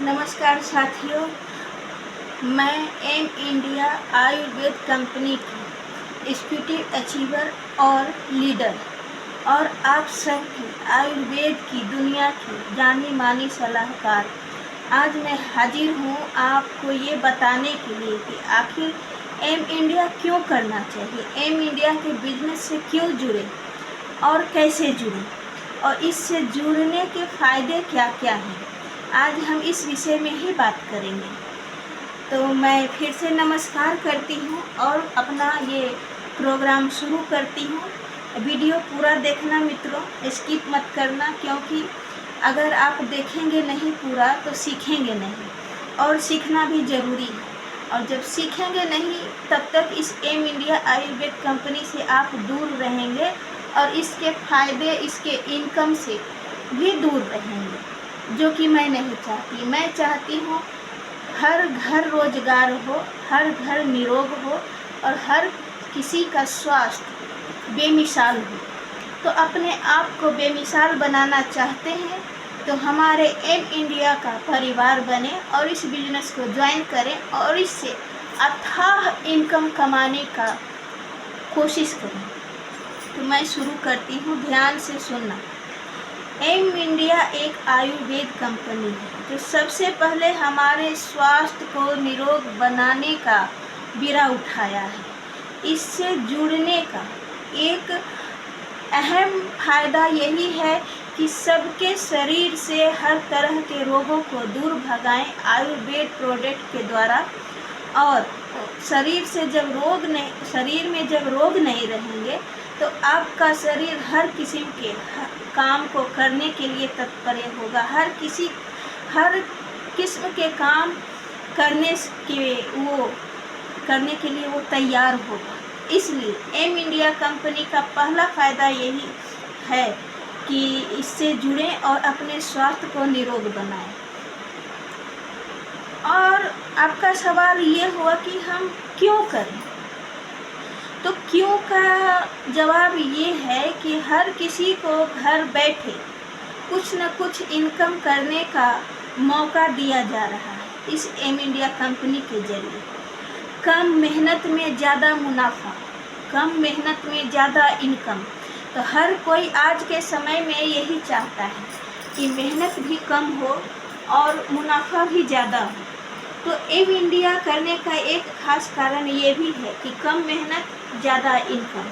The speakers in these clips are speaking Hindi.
नमस्कार साथियों, मैं एम इंडिया आयुर्वेद कंपनी की एग्जीक्यूटिव अचीवर और लीडर और आप सबकी आयुर्वेद की दुनिया की जानी मानी सलाहकार आज मैं हाजिर हूँ आपको ये बताने के लिए कि आखिर एम इंडिया क्यों करना चाहिए, एम इंडिया के बिजनेस से क्यों जुड़े और कैसे जुड़े और इससे जुड़ने के फ़ायदे क्या क्या हैं। आज हम इस विषय में ही बात करेंगे। तो मैं फिर से नमस्कार करती हूँ और अपना ये प्रोग्राम शुरू करती हूँ। वीडियो पूरा देखना मित्रों, स्किप मत करना, क्योंकि अगर आप देखेंगे नहीं पूरा तो सीखेंगे नहीं और सीखना भी ज़रूरी है। और जब सीखेंगे नहीं तब तक इस एम इंडिया आयुर्वेद कंपनी से आप दूर रहेंगे और इसके फ़ायदे, इसके इनकम से भी दूर रहेंगे, जो कि मैं नहीं चाहती। मैं चाहती हूँ हर घर रोजगार हो, हर घर निरोग हो और हर किसी का स्वास्थ्य बेमिसाल हो। तो अपने आप को बेमिसाल बनाना चाहते हैं तो हमारे एम इंडिया का परिवार बने और इस बिजनेस को ज्वाइन करें और इससे अथाह इनकम कमाने का कोशिश करें। तो मैं शुरू करती हूँ, ध्यान से सुनना। एम इंडिया एक आयुर्वेद कंपनी है जो सबसे पहले हमारे स्वास्थ्य को निरोग बनाने का बीड़ा उठाया है। इससे जुड़ने का एक अहम फायदा यही है कि सबके शरीर से हर तरह के रोगों को दूर भगाएं आयुर्वेद प्रोडक्ट के द्वारा। और शरीर में जब रोग नहीं रहेंगे तो आपका शरीर हर किस्म के काम को करने के लिए तत्पर होगा, हर किस्म के काम करने के लिए वो तैयार होगा। इसलिए एम इंडिया कंपनी का पहला फ़ायदा यही है कि इससे जुड़ें और अपने स्वास्थ्य को निरोग बनाएं। और आपका सवाल ये हुआ कि हम क्यों करें, तो क्यों का जवाब ये है कि हर किसी को घर बैठे कुछ न कुछ इनकम करने का मौका दिया जा रहा है इस एम इंडिया कंपनी के जरिए। कम मेहनत में ज़्यादा मुनाफा, कम मेहनत में ज़्यादा इनकम। तो हर कोई आज के समय में यही चाहता है कि मेहनत भी कम हो और मुनाफा भी ज़्यादा हो। तो एम इंडिया करने का एक ख़ास कारण ये भी है कि कम मेहनत ज़्यादा इनकम।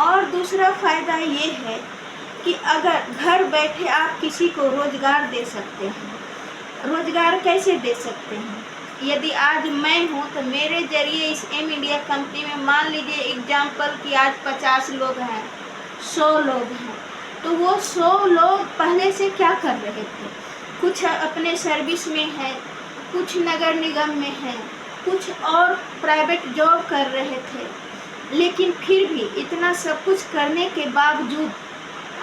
और दूसरा फ़ायदा ये है कि अगर घर बैठे आप किसी को रोज़गार दे सकते हैं। रोज़गार कैसे दे सकते हैं? यदि आज मैं हूँ तो मेरे ज़रिए इस एम इंडिया कंपनी में मान लीजिए एग्जाम्पल कि आज 50 लोग हैं, 100 लोग हैं, तो वो 100 लोग पहले से क्या कर रहे थे? कुछ अपने सर्विस में है, कुछ नगर निगम में है, कुछ और प्राइवेट जॉब कर रहे थे, लेकिन फिर भी इतना सब कुछ करने के बावजूद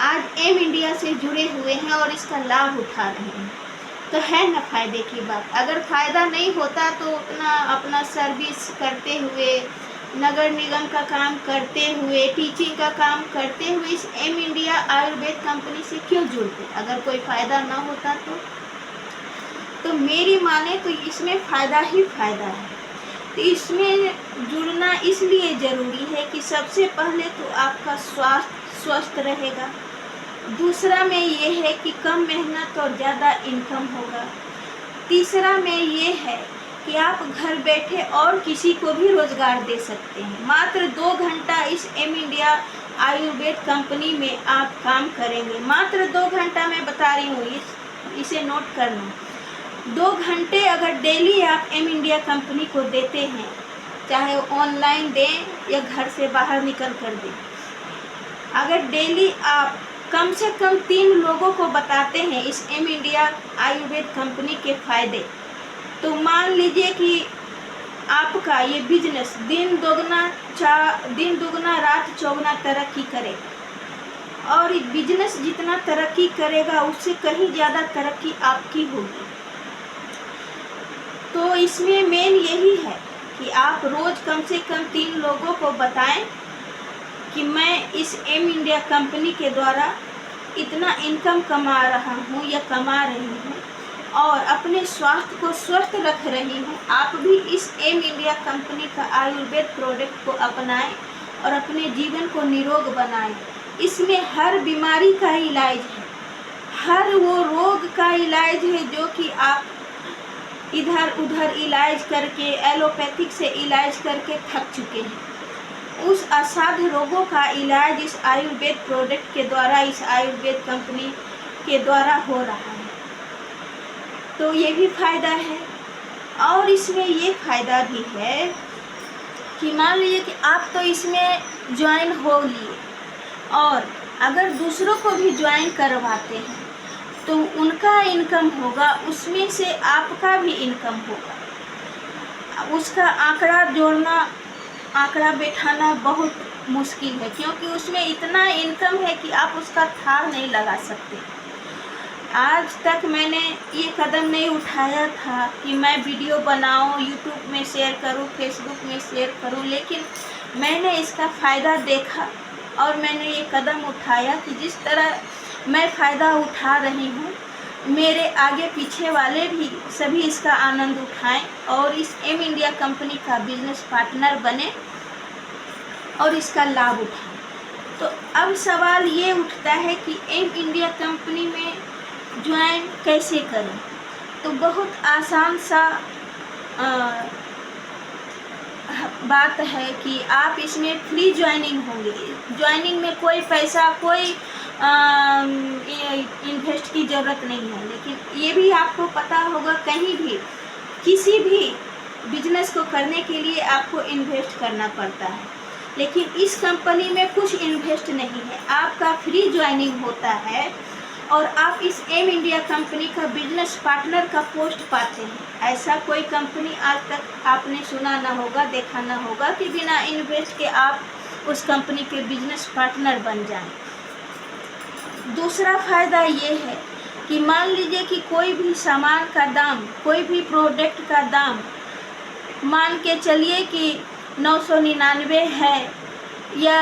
आज एम इंडिया से जुड़े हुए हैं और इसका लाभ उठा रहे हैं। तो है ना फ़ायदे की बात। अगर फ़ायदा नहीं होता तो उतना अपना सर्विस करते हुए, नगर निगम का काम करते हुए, टीचिंग का काम करते हुए इस एम इंडिया आयुर्वेद कंपनी से क्यों जुड़ते? अगर कोई फ़ायदा ना होता तो मेरी माने तो इसमें फ़ायदा ही फ़ायदा है। तो इसमें जुड़ना इसलिए ज़रूरी है कि सबसे पहले तो आपका स्वास्थ्य स्वस्थ रहेगा। दूसरा में ये है कि कम मेहनत और ज़्यादा इनकम होगा। तीसरा में ये है कि आप घर बैठे और किसी को भी रोज़गार दे सकते हैं। मात्र 2 घंटा इस एम इंडिया आयुर्वेद कंपनी में आप काम करेंगे। मात्र 2 घंटा मैं बता रही हूँ, इसे नोट करना। 2 घंटे अगर डेली आप एम इंडिया कंपनी को देते हैं, चाहे ऑनलाइन दें या घर से बाहर निकल कर दें, अगर डेली आप कम से कम 3 लोगों को बताते हैं इस एम इंडिया आयुर्वेद कंपनी के फ़ायदे, तो मान लीजिए कि आपका ये बिजनेस दिन दुगना रात चौगुना तरक्की करेगा। और ये बिजनेस जितना तरक्की करेगा उससे कहीं ज़्यादा तरक्की आपकी होगी। तो इसमें मेन यही है कि आप रोज़ कम से कम 3 लोगों को बताएं कि मैं इस एम इंडिया कंपनी के द्वारा इतना इनकम कमा रहा हूँ या कमा रही हूँ। और अपने स्वास्थ्य को स्वस्थ रख रही हूँ, आप भी इस एम इंडिया कंपनी का आयुर्वेद प्रोडक्ट को अपनाएं और अपने जीवन को निरोग बनाएं। इसमें हर बीमारी का इलाज है, हर वो रोग का इलाज है जो कि आप इधर उधर इलाज करके, एलोपैथिक से इलाज करके थक चुके हैं। उस असाध्य रोगों का इलाज इस आयुर्वेद प्रोडक्ट के द्वारा, इस आयुर्वेद कंपनी के द्वारा हो रहा है। तो ये भी फ़ायदा है। और इसमें ये फ़ायदा भी है कि मान लीजिए कि आप तो इसमें ज्वाइन हो लिए और अगर दूसरों को भी ज्वाइन करवाते हैं तो उनका इनकम होगा, उसमें से आपका भी इनकम होगा। उसका आंकड़ा जोड़ना, आंकड़ा बैठाना बहुत मुश्किल है, क्योंकि उसमें इतना इनकम है कि आप उसका था नहीं लगा सकते। आज तक मैंने ये कदम नहीं उठाया था कि मैं वीडियो बनाऊं, यूट्यूब में शेयर करूं, फेसबुक में शेयर करूं, लेकिन मैंने इसका फ़ायदा देखा और मैंने ये कदम उठाया कि जिस तरह मैं फ़ायदा उठा रही हूँ, मेरे आगे पीछे वाले भी सभी इसका आनंद उठाएं और इस एम इंडिया कंपनी का बिजनेस पार्टनर बने और इसका लाभ उठाएं। तो अब सवाल ये उठता है कि एम इंडिया कंपनी में ज्वाइन कैसे करें। तो बहुत आसान सा बात है कि आप इसमें फ्री ज्वाइनिंग होंगे। ज्वाइनिंग में कोई पैसा, कोई इन्वेस्ट की ज़रूरत नहीं है। लेकिन ये भी आपको पता होगा, कहीं भी किसी भी बिजनेस को करने के लिए आपको इन्वेस्ट करना पड़ता है, लेकिन इस कंपनी में कुछ इन्वेस्ट नहीं है। आपका फ्री ज्वाइनिंग होता है और आप इस एम इंडिया कंपनी का बिजनेस पार्टनर का पोस्ट पाते हैं। ऐसा कोई कंपनी आज तक आपने सुना ना होगा, देखा ना होगा कि बिना इन्वेस्ट के आप उस कंपनी के बिजनेस पार्टनर बन जाएं। दूसरा फ़ायदा ये है कि मान लीजिए कि कोई भी सामान का दाम, कोई भी प्रोडक्ट का दाम मान के चलिए कि 999 है या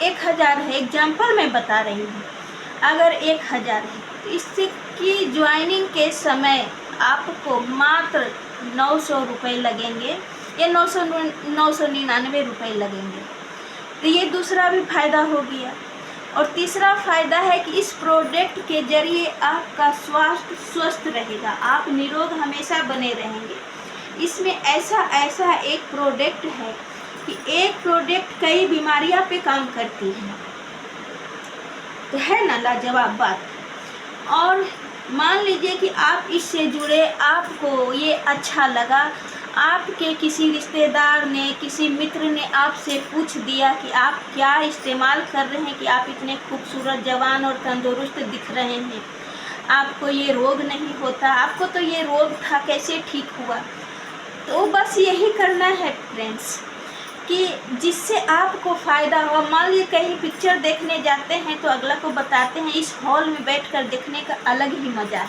1000 है, एग्जाम्पल मैं बता रही हूँ। अगर 1000 है तो इससे की ज्वाइनिंग के समय आपको मात्र 900 रुपये लगेंगे या 999 रुपये लगेंगे। तो ये दूसरा भी फ़ायदा हो गया। और तीसरा फ़ायदा है कि इस प्रोडक्ट के ज़रिए आपका स्वास्थ्य स्वस्थ रहेगा, आप निरोग हमेशा बने रहेंगे। इसमें ऐसा एक प्रोडक्ट है कि एक प्रोडक्ट कई बीमारियां पे काम करती है। तो है ना लाजवाब बात। और मान लीजिए कि आप इससे जुड़े, आपको ये अच्छा लगा, आपके किसी रिश्तेदार ने, किसी मित्र ने आपसे पूछ दिया कि आप क्या इस्तेमाल कर रहे हैं कि आप इतने खूबसूरत, जवान और तंदुरुस्त दिख रहे हैं, आपको ये रोग नहीं होता, आपको तो ये रोग था, कैसे ठीक हुआ। तो बस यही करना है फ्रेंड्स कि जिससे आपको फ़ायदा हो। मान लीजिए कहीं पिक्चर देखने जाते हैं तो अगला को बताते हैं, इस हॉल में बैठकर देखने का अलग ही मज़ा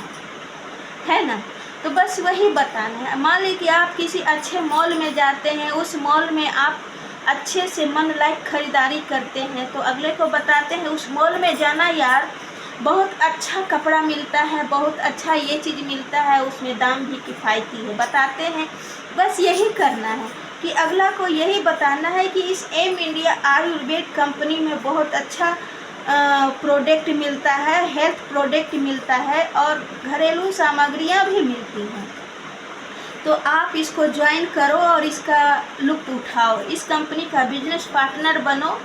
है ना। तो बस वही बताना है। मान लीजिए कि आप किसी अच्छे मॉल में जाते हैं, उस मॉल में आप अच्छे से मन लायक ख़रीदारी करते हैं तो अगले को बताते हैं उस मॉल में जाना यार, बहुत अच्छा कपड़ा मिलता है, बहुत अच्छा ये चीज़ मिलता है, उसमें दाम भी किफ़ायती है, बताते हैं। बस यही करना है कि अगला को यही बताना है कि इस एम इंडिया आयुर्वेद कंपनी में बहुत अच्छा प्रोडक्ट मिलता है, हेल्थ प्रोडक्ट मिलता है और घरेलू सामग्रियां भी मिलती हैं। तो आप इसको ज्वाइन करो और इसका लुत्फ़ उठाओ, इस कंपनी का बिजनेस पार्टनर बनो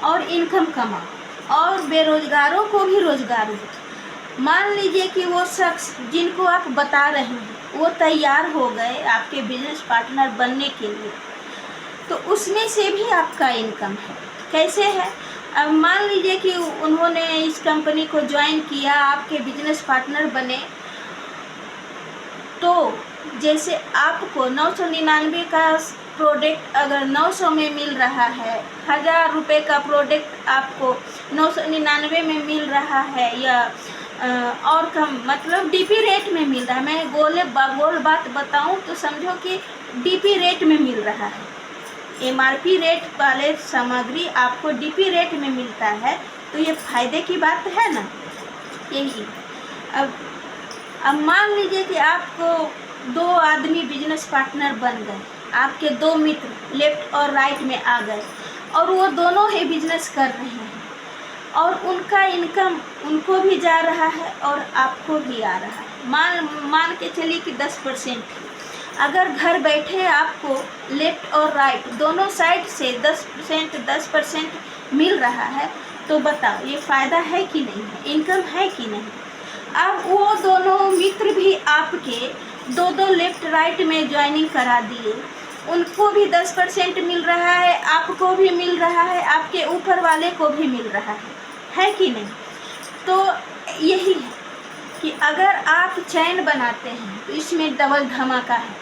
और इनकम कमाओ और बेरोज़गारों को भी रोज़गार दो। मान लीजिए कि वो शख्स जिनको आप बता रहे हैं वो तैयार हो गए आपके बिजनेस पार्टनर बनने के लिए, तो उसमें से भी आपका इनकम है। कैसे है? अब मान लीजिए कि उन्होंने इस कंपनी को ज्वाइन किया, आपके बिजनेस पार्टनर बने, तो जैसे आपको 999 का प्रोडक्ट अगर 900 में मिल रहा है, 1000 रुपये का प्रोडक्ट आपको 999 में मिल रहा है या और कम, मतलब डीपी रेट में मिल रहा है। मैं गोल बात बताऊं तो समझो कि डीपी रेट में मिल रहा है। एमआरपी रेट वाले सामग्री आपको डीपी रेट में मिलता है, तो ये फ़ायदे की बात है ना। यही अब अब मान लीजिए कि आपको 2 आदमी बिजनेस पार्टनर बन गए, आपके 2 मित्र लेफ्ट और राइट में आ गए और वो दोनों ही बिजनेस कर रहे हैं और उनका इनकम उनको भी जा रहा है और आपको भी आ रहा है। मान के चलिए कि 10%। अगर घर बैठे आपको लेफ्ट और राइट दोनों साइड से 10% मिल रहा है, तो बताओ ये फ़ायदा है कि नहीं है, इनकम है कि नहीं। अब वो दोनों मित्र भी आपके 2-2 लेफ्ट राइट में ज्वाइनिंग करा दिए, उनको भी 10% मिल रहा है, आपको भी मिल रहा है, आपके ऊपर वाले को भी मिल रहा है कि नहीं। तो यही है कि अगर आप चैन बनाते हैं तो इसमें डबल धमाका है,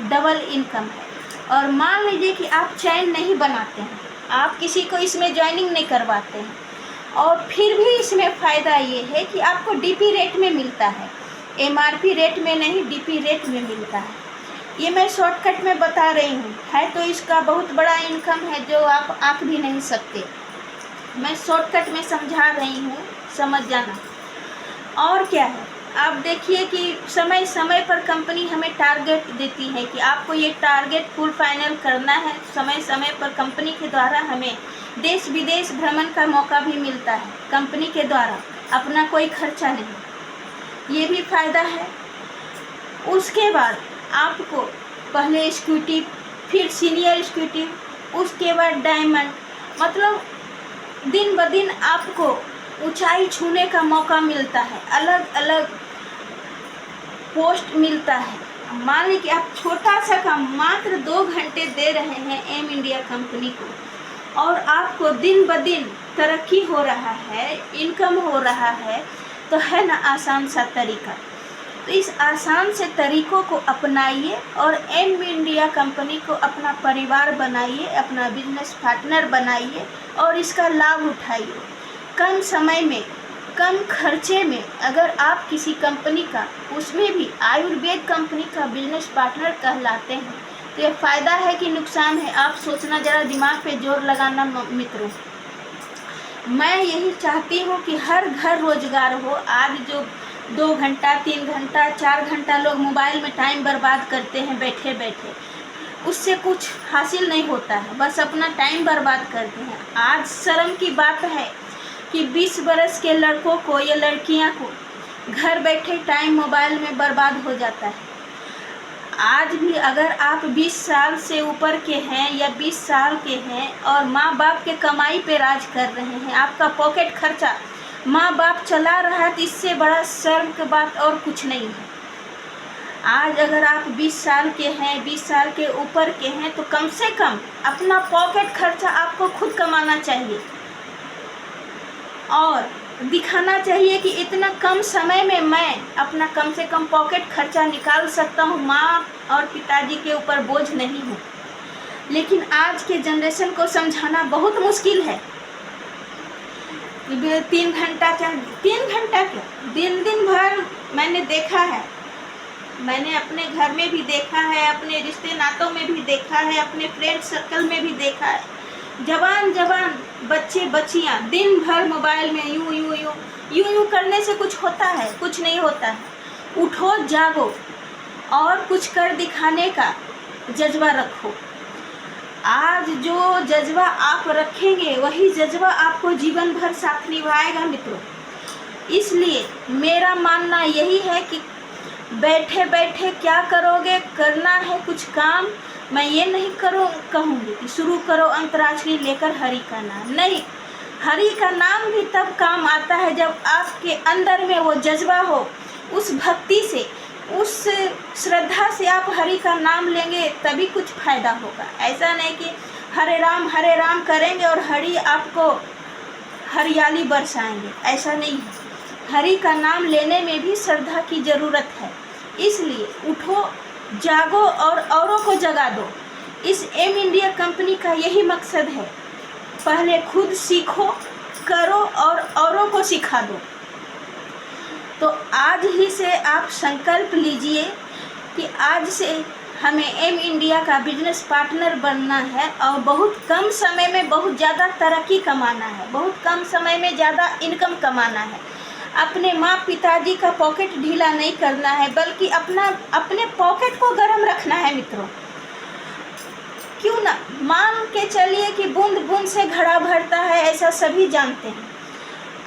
डबल इनकम है। और मान लीजिए कि आप चैन नहीं बनाते हैं, आप किसी को इसमें ज्वाइनिंग नहीं करवाते हैं और फिर भी इसमें फ़ायदा ये है कि आपको डीपी रेट में मिलता है, एमआरपी रेट में नहीं, डीपी रेट में मिलता है। ये मैं शॉर्टकट में बता रही हूँ, है तो इसका बहुत बड़ा इनकम है जो आप आँक भी नहीं सकते। मैं शॉर्टकट में समझा रही हूँ, समझ जाना। और क्या है, आप देखिए कि समय समय पर कंपनी हमें टारगेट देती है कि आपको ये टारगेट फुल फाइनल करना है। समय समय पर कंपनी के द्वारा हमें देश विदेश भ्रमण का मौका भी मिलता है, कंपनी के द्वारा, अपना कोई खर्चा नहीं, ये भी फ़ायदा है। उसके बाद आपको पहले एग्जीक्यूटिव, फिर सीनियर एग्जीक्यूटिव, उसके बाद डायमंड, मतलब दिन ब दिन आपको ऊंचाई छूने का मौका मिलता है, अलग अलग पोस्ट मिलता है। मान लीजिए कि आप छोटा सा काम मात्र 2 घंटे दे रहे हैं एम इंडिया कंपनी को और आपको दिन ब दिन तरक्की हो रहा है, इनकम हो रहा है, तो है ना आसान सा तरीका। तो इस आसान से तरीक़ों को अपनाइए और एम इंडिया कंपनी को अपना परिवार बनाइए, अपना बिजनेस पार्टनर बनाइए और इसका लाभ उठाइए। कम समय में, कम खर्चे में अगर आप किसी कंपनी का, उसमें भी आयुर्वेद कंपनी का बिजनेस पार्टनर कहलाते हैं, तो ये फ़ायदा है कि नुकसान है, आप सोचना, ज़रा दिमाग पे जोर लगाना मित्रों। मैं यही चाहती हूँ कि हर घर रोजगार हो। आज जो 2 घंटा, 3 घंटा, 4 घंटा लोग मोबाइल में टाइम बर्बाद करते हैं बैठे बैठे, उससे कुछ हासिल नहीं होता है, बस अपना टाइम बर्बाद करते हैं। आज शर्म की बात है कि 20 बरस के लड़कों को या लड़कियां को घर बैठे टाइम मोबाइल में बर्बाद हो जाता है। आज भी अगर आप 20 साल से ऊपर के हैं या 20 साल के हैं और माँ बाप के कमाई पे राज कर रहे हैं, आपका पॉकेट खर्चा माँ बाप चला रहा है, तो इससे बड़ा शर्म की बात और कुछ नहीं है। आज अगर आप 20 साल के हैं, 20 साल के ऊपर के हैं, तो कम से कम अपना पॉकेट खर्चा आपको खुद कमाना चाहिए और दिखाना चाहिए कि इतना कम समय में मैं अपना कम से कम पॉकेट खर्चा निकाल सकता हूँ, माँ और पिताजी के ऊपर बोझ नहीं हूँ। लेकिन आज के जनरेशन को समझाना बहुत मुश्किल है। 3 घंटा क्या, दिन भर मैंने देखा है, मैंने अपने घर में भी देखा है, अपने रिश्ते नातों में भी देखा है, अपने फ्रेंड सर्कल में भी देखा है। जवान बच्चे बच्चियां दिन भर मोबाइल में यूं करने से कुछ होता है? कुछ नहीं होता है। उठो, जागो और कुछ कर दिखाने का जज्बा रखो। आज जो जज्बा आप रखेंगे वही जज्बा आपको जीवन भर साथ निभाएगा मित्रों। इसलिए मेरा मानना यही है कि बैठे बैठे क्या करोगे, करना है कुछ काम। मैं ये नहीं कहूँगी कि शुरू करो अंतराक्षरी लेकर हरि का नाम, नहीं। हरि का नाम भी तब काम आता है जब आपके अंदर में वो जज्बा हो, उस भक्ति से, उस श्रद्धा से आप हरि का नाम लेंगे तभी कुछ फ़ायदा होगा। ऐसा नहीं कि हरे राम करेंगे और हरि आपको हरियाली बरसाएंगे, ऐसा नहीं है। हरि का नाम लेने में भी श्रद्धा की ज़रूरत है। इसलिए उठो, जागो और औरों को जगा दो। इस एम इंडिया कंपनी का यही मकसद है, पहले खुद सीखो, करो और औरों को सिखा दो। तो आज ही से आप संकल्प लीजिए कि आज से हमें एम इंडिया का बिजनेस पार्टनर बनना है और बहुत कम समय में बहुत ज़्यादा तरक्की कमाना है, बहुत कम समय में ज़्यादा इनकम कमाना है। अपने माँ पिताजी का पॉकेट ढीला नहीं करना है, बल्कि अपने पॉकेट को गर्म रखना है मित्रों। क्यों ना मान के चलिए कि बूंद बूंद से घड़ा भरता है, ऐसा सभी जानते हैं।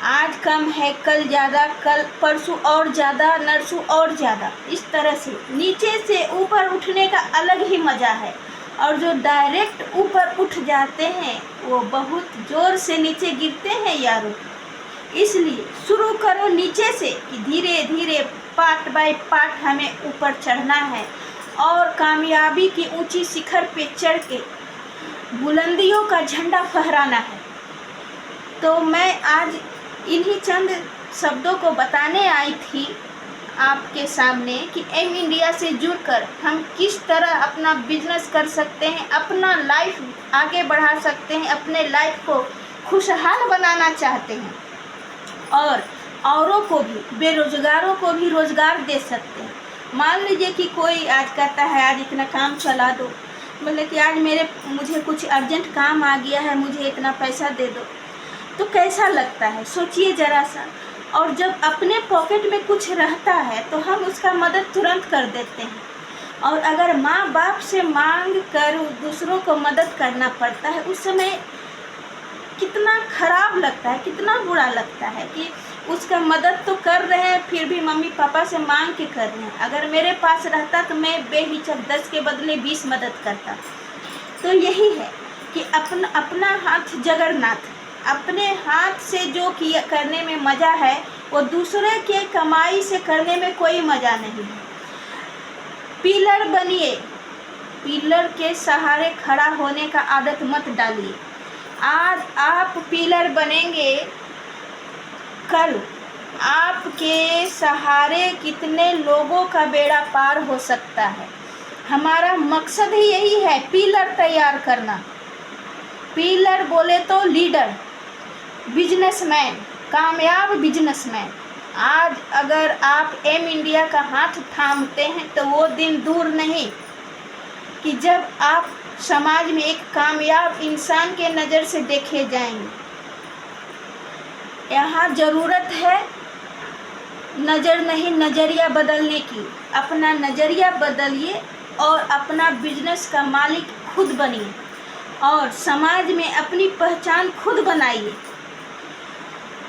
आज कम है, कल ज़्यादा, कल परसों और ज़्यादा, नरसों और ज़्यादा। इस तरह से नीचे से ऊपर उठने का अलग ही मज़ा है, और जो डायरेक्ट ऊपर उठ जाते हैं वो बहुत ज़ोर से नीचे गिरते हैं यारों। इसलिए शुरू करो नीचे से कि धीरे धीरे पार्ट बाय पार्ट हमें ऊपर चढ़ना है और कामयाबी की ऊंची शिखर पे चढ़ के बुलंदियों का झंडा फहराना है। तो मैं आज इन्हीं चंद शब्दों को बताने आई थी आपके सामने कि एम इंडिया से जुड़कर हम किस तरह अपना बिजनेस कर सकते हैं, अपना लाइफ आगे बढ़ा सकते हैं, अपने लाइफ को खुशहाल बनाना चाहते हैं और औरों को भी, बेरोजगारों को भी रोजगार दे सकते हैं। मान लीजिए कि कोई आज कहता है आज इतना काम चला दो, मतलब कि आज मुझे कुछ अर्जेंट काम आ गया है, मुझे इतना पैसा दे दो, तो कैसा लगता है सोचिए ज़रा सा। और जब अपने पॉकेट में कुछ रहता है तो हम उसका मदद तुरंत कर देते हैं, और अगर माँ बाप से मांग कर दूसरों को मदद करना पड़ता है उस समय कितना खराब लगता है, कितना बुरा लगता है कि उसका मदद तो कर रहे हैं फिर भी मम्मी पापा से मांग के कर रहे हैं। अगर मेरे पास रहता तो मैं बेहिचक 10 के बदले 20 मदद करता। तो यही है कि अपना हाथ जगन्नाथ, अपने हाथ से जो किया करने में मज़ा है वो दूसरे के कमाई से करने में कोई मज़ा नहीं है। पिलर बनिए, पिलर के सहारे खड़ा होने का आदत मत डालिए। आज आप पिलर बनेंगे, कल आपके सहारे कितने लोगों का बेड़ा पार हो सकता है। हमारा मकसद ही यही है, पिलर तैयार करना। पिलर बोले तो लीडर, बिजनेसमैन, कामयाब बिजनेसमैन। आज अगर आप एम इंडिया का हाथ थामते हैं तो वो दिन दूर नहीं कि जब आप समाज में एक कामयाब इंसान के नज़र से देखे जाएंगे। यहाँ ज़रूरत है नज़र नहीं, नज़रिया बदलने की। अपना नज़रिया बदलिए और अपना बिजनेस का मालिक खुद बनिए और समाज में अपनी पहचान खुद बनाइए।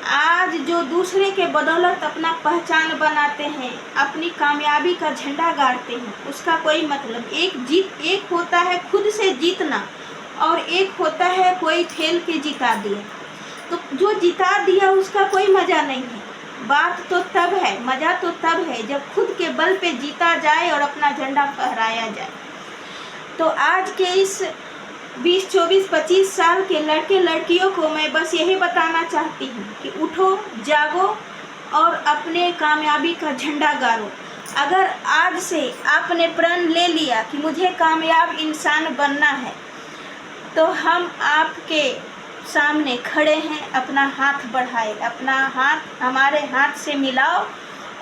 आज जो दूसरे के बदौलत अपना पहचान बनाते हैं, अपनी कामयाबी का झंडा गाड़ते हैं, उसका कोई मतलब एक होता है खुद से जीतना और एक होता है कोई खेल के जिता दिया। तो जो जिता दिया उसका कोई मज़ा नहीं है। बात तो तब है, मज़ा तो तब है जब खुद के बल पे जीता जाए और अपना झंडा फहराया जाए। तो आज के इस 20, 24, 25 साल के लड़के लड़कियों को मैं बस यही बताना चाहती हूँ कि उठो, जागो और अपने कामयाबी का झंडा गाड़ो। अगर आज से आपने प्रण ले लिया कि मुझे कामयाब इंसान बनना है, तो हम आपके सामने खड़े हैं। अपना हाथ बढ़ाए, अपना हाथ हमारे हाथ से मिलाओ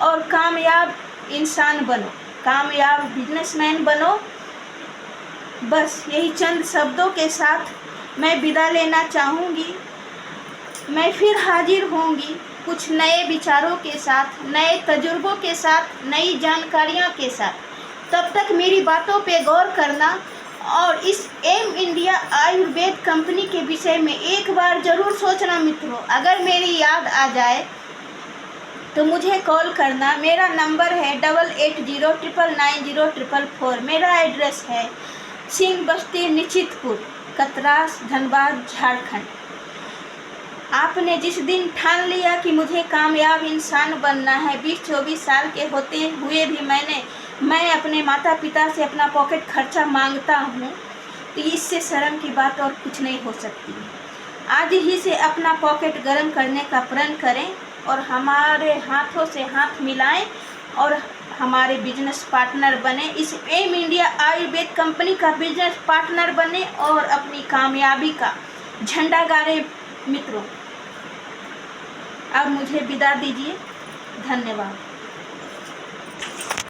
और कामयाब इंसान बनो, कामयाब बिजनेसमैन बनो। बस यही चंद शब्दों के साथ मैं विदा लेना चाहूँगी। मैं फिर हाजिर होंगी कुछ नए विचारों के साथ, नए तजुर्बों के साथ, नई जानकारियों के साथ। तब तक मेरी बातों पे गौर करना और इस एम इंडिया आयुर्वेद कंपनी के विषय में एक बार ज़रूर सोचना मित्रों। अगर मेरी याद आ जाए तो मुझे कॉल करना। मेरा नंबर है 8809990444। मेरा एड्रेस है सिंह बस्ती, निश्चितपुर, कतरास, धनबाद, झारखंड। आपने जिस दिन ठान लिया कि मुझे कामयाब इंसान बनना है, 20-24 साल के होते हुए भी मैं अपने माता पिता से अपना पॉकेट खर्चा मांगता हूँ, तो इससे शर्म की बात और कुछ नहीं हो सकती। आज ही से अपना पॉकेट गर्म करने का प्रण करें और हमारे हाथों से हाथ मिलाएं और हमारे बिजनेस पार्टनर बने। इस एम इंडिया आयुर्वेद कंपनी का बिजनेस पार्टनर बने और अपनी कामयाबी का झंडा गाड़े मित्रों। अब मुझे विदा दीजिए। धन्यवाद।